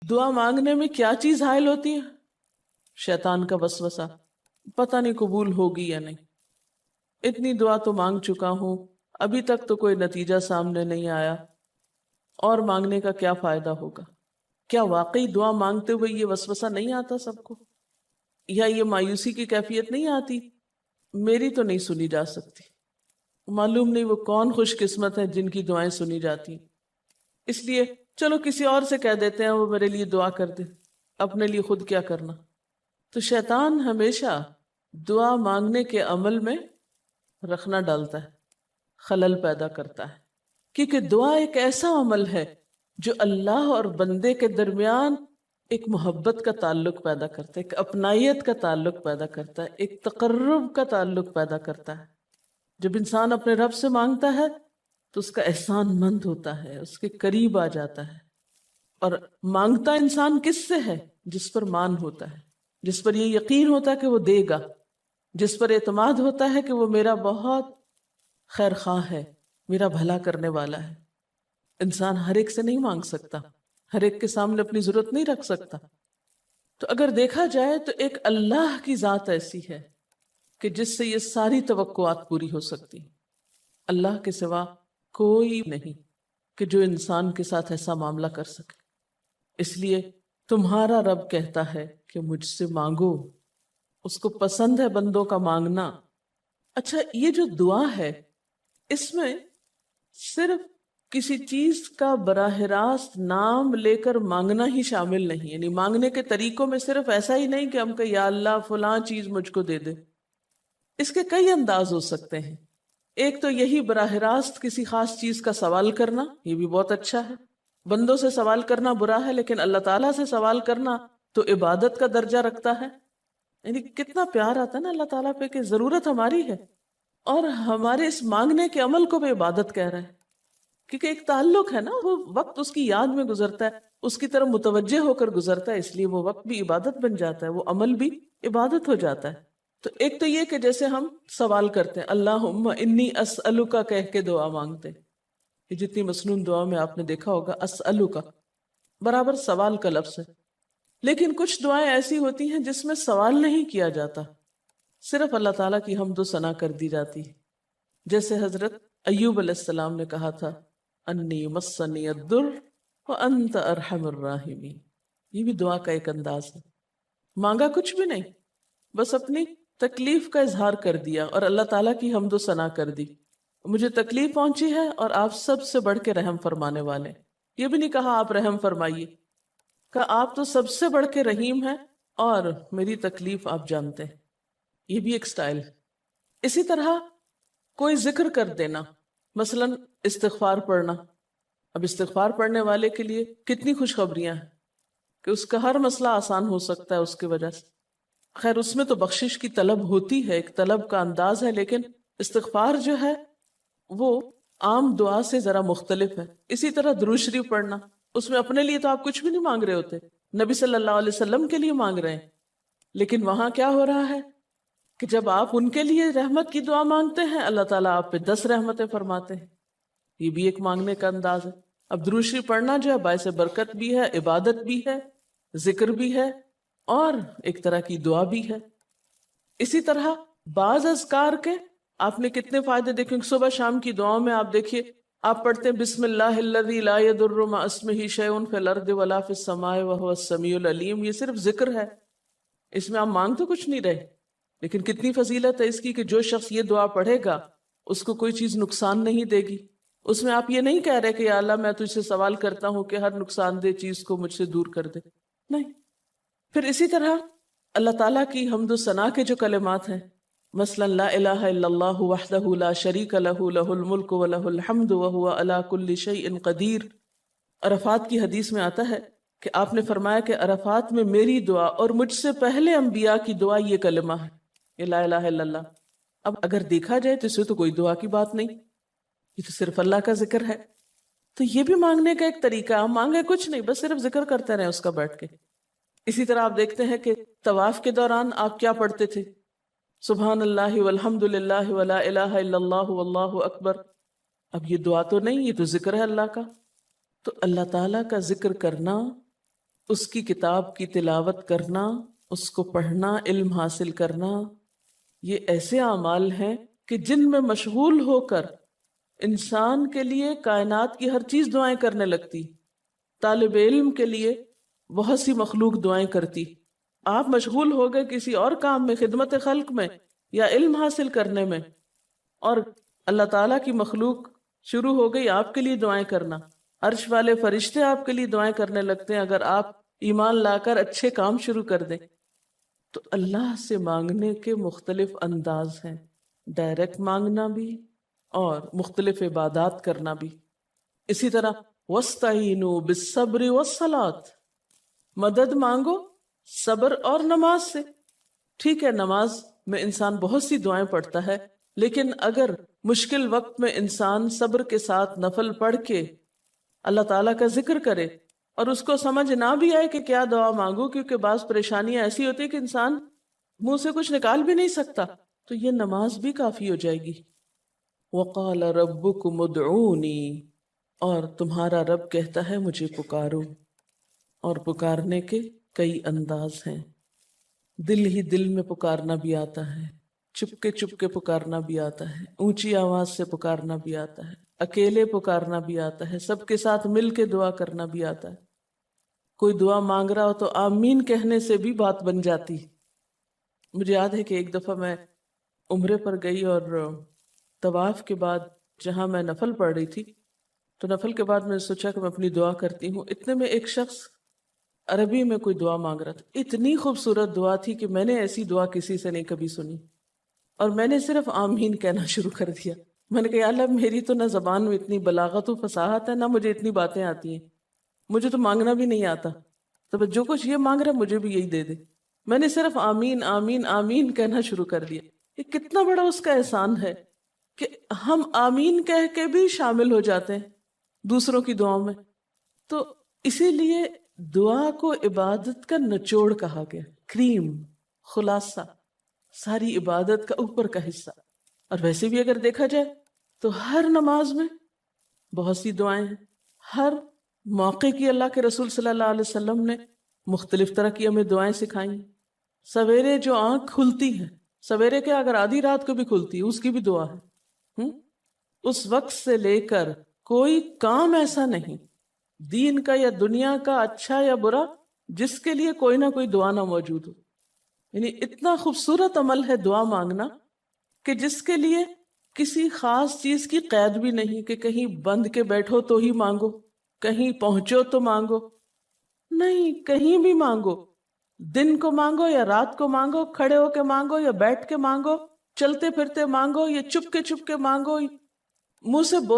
دعا مانگنے میں کیا چیز حائل ہوتی ہے؟ شیطان کا وسوسہ، پتہ نہیں قبول ہوگی یا نہیں، اتنی دعا تو مانگ چکا ہوں، ابھی تک تو کوئی نتیجہ سامنے نہیں آیا، اور مانگنے کا کیا فائدہ ہوگا؟ کیا واقعی دعا مانگتے ہوئے یہ وسوسہ نہیں آتا سب کو؟ یا یہ مایوسی کی کیفیت نہیں آتی، میری تو نہیں سنی جا سکتی، معلوم نہیں وہ کون خوش قسمت ہے جن کی دعائیں سنی جاتی ہیں، اس لیے چلو کسی اور سے کہہ دیتے ہیں وہ میرے لیے دعا کر دے، اپنے لیے خود کیا کرنا۔ تو شیطان ہمیشہ دعا مانگنے کے عمل میں رخنا ڈالتا ہے، خلل پیدا کرتا ہے، کیونکہ دعا ایک ایسا عمل ہے جو اللہ اور بندے کے درمیان ایک محبت کا تعلق پیدا کرتا ہے، ایک اپنائیت کا تعلق پیدا کرتا ہے، ایک تقرب کا تعلق پیدا کرتا ہے۔ جب انسان اپنے رب سے مانگتا ہے تو اس کا احسان مند ہوتا ہے، اس کے قریب آ جاتا ہے، اور مانگتا انسان کس سے ہے؟ جس پر مان ہوتا ہے، جس پر یہ یقین ہوتا ہے کہ وہ دے گا، جس پر اعتماد ہوتا ہے کہ وہ میرا بہت خیر خواہ ہے، میرا بھلا کرنے والا ہے۔ انسان ہر ایک سے نہیں مانگ سکتا، ہر ایک کے سامنے اپنی ضرورت نہیں رکھ سکتا۔ تو اگر دیکھا جائے تو ایک اللہ کی ذات ایسی ہے کہ جس سے یہ ساری توقعات پوری ہو سکتی، اللہ کے سوا کوئی نہیں کہ جو انسان کے ساتھ ایسا معاملہ کر سکے۔ اس لیے تمہارا رب کہتا ہے کہ مجھ سے مانگو، اس کو پسند ہے بندوں کا مانگنا۔ اچھا، یہ جو دعا ہے اس میں صرف کسی چیز کا براہ راست نام لے کر مانگنا ہی شامل نہیں، یعنی مانگنے کے طریقوں میں صرف ایسا ہی نہیں کہ ہم کہ یا اللہ فلاں چیز مجھ کو دے دے۔ اس کے کئی انداز ہو سکتے ہیں۔ ایک تو یہی براہ راست کسی خاص چیز کا سوال کرنا، یہ بھی بہت اچھا ہے۔ بندوں سے سوال کرنا برا ہے، لیکن اللہ تعالیٰ سے سوال کرنا تو عبادت کا درجہ رکھتا ہے۔ یعنی کتنا پیار آتا ہے نا اللہ تعالیٰ پہ کہ ضرورت ہماری ہے اور ہمارے اس مانگنے کے عمل کو بھی عبادت کہہ رہے ہیں، کیونکہ ایک تعلق ہے نا، وہ وقت اس کی یاد میں گزرتا ہے، اس کی طرف متوجہ ہو کر گزرتا ہے، اس لیے وہ وقت بھی عبادت بن جاتا ہے، وہ عمل بھی عبادت ہو جاتا ہے۔ تو ایک تو یہ کہ جیسے ہم سوال کرتے ہیں اللہم انی اسألک کہہ کے دعا مانگتے ہیں، یہ جتنی مسنون دعا میں آپ نے دیکھا ہوگا اسألک برابر سوال کا لفظ ہے۔ لیکن کچھ دعائیں ایسی ہوتی ہیں جس میں سوال نہیں کیا جاتا، صرف اللہ تعالیٰ کی حمد و ثنا کر دی جاتی ہے، جیسے حضرت ایوب علیہ السلام نے کہا تھا انی مسنی الضر وانت ارحم الراحمین۔ یہ بھی دعا کا ایک انداز ہے، مانگا کچھ بھی نہیں، بس اپنی تکلیف کا اظہار کر دیا اور اللہ تعالیٰ کی حمد و ثنا کر دی، مجھے تکلیف پہنچی ہے اور آپ سب سے بڑھ کے رحم فرمانے والے۔ یہ بھی نہیں کہا آپ رحم فرمائیے، کہا آپ تو سب سے بڑھ کے رحیم ہیں اور میری تکلیف آپ جانتے ہیں۔ یہ بھی ایک سٹائل ہے۔ اسی طرح کوئی ذکر کر دینا، مثلا استغفار پڑھنا۔ اب استغفار پڑھنے والے کے لیے کتنی خوشخبریاں ہیں کہ اس کا ہر مسئلہ آسان ہو سکتا ہے اس کی وجہ سے۔ خیر اس میں تو بخشش کی طلب ہوتی ہے، ایک طلب کا انداز ہے، لیکن استغفار جو ہے وہ عام دعا سے ذرا مختلف ہے۔ اسی طرح درود شریف پڑھنا، اس میں اپنے لیے تو آپ کچھ بھی نہیں مانگ رہے ہوتے، نبی صلی اللہ علیہ وسلم کے لیے مانگ رہے ہیں، لیکن وہاں کیا ہو رہا ہے کہ جب آپ ان کے لیے رحمت کی دعا مانگتے ہیں اللہ تعالیٰ آپ پہ 10 رحمتیں فرماتے ہیں۔ یہ بھی ایک مانگنے کا انداز ہے۔ اب درود شریف پڑھنا جو ہے باعث برکت بھی ہے، عبادت بھی ہے، ذکر بھی ہے، اور ایک طرح کی دعا بھی ہے۔ اسی طرح بعض اذکار کے آپ نے کتنے فائدے دیکھیں، صبح شام کی دعاؤں میں آپ دیکھیے آپ پڑھتے ہیں بسم اللہ الذی لا یضر مع اسمہ شیء فی الارض ولا فی السماء وہو السمیع العلیم۔ یہ صرف ذکر ہے، اس میں آپ مانگ تو کچھ نہیں رہے، لیکن کتنی فضیلت ہے اس کی کہ جو شخص یہ دعا پڑھے گا اس کو کوئی چیز نقصان نہیں دے گی۔ اس میں آپ یہ نہیں کہہ رہے کہ یا اللہ میں تجھ سے سوال کرتا ہوں کہ ہر نقصان دہ چیز کو مجھ سے دور کر دے، نہیں۔ پھر اسی طرح اللہ تعالیٰ کی حمد و ثنا کے جو کلمات ہیں، مثلا لا الہ الا اللہ وحدہ لا شریک لہ لہ الملک ولہ الحمد وہو علی کل شیء قدیر۔ عرفات کی حدیث میں آتا ہے کہ آپ نے فرمایا کہ عرفات میں میری دعا اور مجھ سے پہلے انبیاء کی دعا یہ کلمہ ہے، یہ لا الہ الا اللہ۔ اب اگر دیکھا جائے تو اس میں تو کوئی دعا کی بات نہیں، یہ تو صرف اللہ کا ذکر ہے۔ تو یہ بھی مانگنے کا ایک طریقہ، ہم مانگے کچھ نہیں، بس صرف ذکر کرتے رہیں اس کا بیٹھ کے۔ اسی طرح آپ دیکھتے ہیں کہ طواف کے دوران آپ کیا پڑھتے تھے، سبحان اللہ والحمد للہ ولا الہ الا اللہ واللہ اکبر۔ اب یہ دعا تو نہیں، یہ تو ذکر ہے اللہ کا۔ تو اللہ تعالیٰ کا ذکر کرنا اس کی کتاب کی تلاوت کرنا، اس کو پڑھنا، علم حاصل کرنا، یہ ایسے اعمال ہیں کہ جن میں مشغول ہو کر انسان کے لیے کائنات کی ہر چیز دعائیں کرنے لگتی. طالب علم کے لیے بہت سی مخلوق دعائیں کرتی. آپ مشغول ہو گئے کسی اور کام میں، خدمت خلق میں یا علم حاصل کرنے میں، اور اللہ تعالیٰ کی مخلوق شروع ہو گئی آپ کے لیے دعائیں کرنا. عرش والے فرشتے آپ کے لیے دعائیں کرنے لگتے ہیں اگر آپ ایمان لا کر اچھے کام شروع کر دیں. تو اللہ سے مانگنے کے مختلف انداز ہیں، ڈائریکٹ مانگنا بھی اور مختلف عبادات کرنا بھی. اسی طرح وَاسْتَعِینُوا بِالصَّبْرِ وَالصَّلَاةِ، مدد مانگو صبر اور نماز سے. ٹھیک ہے، نماز میں انسان بہت سی دعائیں پڑھتا ہے، لیکن اگر مشکل وقت میں انسان صبر کے ساتھ نفل پڑھ کے اللہ تعالیٰ کا ذکر کرے اور اس کو سمجھ نہ بھی آئے کہ کیا دعا مانگو، کیونکہ بعض پریشانیاں ایسی ہوتی کہ انسان منہ سے کچھ نکال بھی نہیں سکتا، تو یہ نماز بھی کافی ہو جائے گی. وَقَالَ رَبُّكُمُ ادْعُونِي، اور تمہارا رب کہتا ہے مجھے پکارو. اور پکارنے کے کئی انداز ہیں. دل ہی دل میں پکارنا بھی آتا ہے، چپ کے پکارنا بھی آتا ہے، اونچی آواز سے پکارنا بھی آتا ہے، اکیلے پکارنا بھی آتا ہے، سب کے ساتھ مل کے دعا کرنا بھی آتا ہے. کوئی دعا مانگ رہا ہو تو آمین کہنے سے بھی بات بن جاتی. مجھے یاد ہے کہ ایک دفعہ میں عمرے پر گئی اور طواف کے بعد جہاں میں نفل پڑھ رہی تھی، تو نفل کے بعد میں نے سوچا کہ میں اپنی دعا کرتی ہوں. اتنے میں ایک شخص عربی میں کوئی دعا مانگ رہا تھا. اتنی خوبصورت دعا تھی کہ میں نے ایسی دعا کسی سے نہیں کبھی سنی، اور میں نے صرف آمین کہنا شروع کر دیا. میں نے کہا یا اللہ، میری تو نہ زبان میں اتنی بلاغت و فصاحت ہے، نہ مجھے اتنی باتیں آتی ہیں، مجھے تو مانگنا بھی نہیں آتا، تو جو کچھ یہ مانگ رہا ہے مجھے بھی یہی دے دے. میں نے صرف آمین آمین آمین کہنا شروع کر دیا. یہ کتنا بڑا اس کا احسان ہے کہ ہم آمین کہہ کے بھی شامل ہو جاتے ہیں دوسروں کی دعاؤں میں. تو اسی لیے دعا کو عبادت کا نچوڑ کہا گیا، کریم، خلاصہ، ساری عبادت کا اوپر کا حصہ. اور ویسے بھی اگر دیکھا جائے تو ہر نماز میں بہت سی دعائیں ہیں. ہر موقع کی اللہ کے رسول صلی اللہ علیہ وسلم نے مختلف طرح کی ہمیں دعائیں سکھائیں. سویرے جو آنکھ کھلتی ہے، سویرے کے اگر آدھی رات کو بھی کھلتی ہے، اس کی بھی دعا ہے. اس وقت سے لے کر کوئی کام ایسا نہیں دین کا یا دنیا کا، اچھا یا برا، جس کے لیے کوئی نہ کوئی دعا نہ موجود ہو. یعنی اتنا خوبصورت عمل ہے دعا مانگنا کہ جس کے لیے کسی خاص چیز کی قید بھی نہیں کہ کہیں بند کے بیٹھو تو ہی مانگو، کہیں پہنچو تو مانگو. نہیں، کہیں بھی مانگو، دن کو مانگو یا رات کو مانگو، کھڑے ہو کے مانگو یا بیٹھ کے مانگو، چلتے پھرتے مانگو یا چپ کے مانگو، منہ سے بول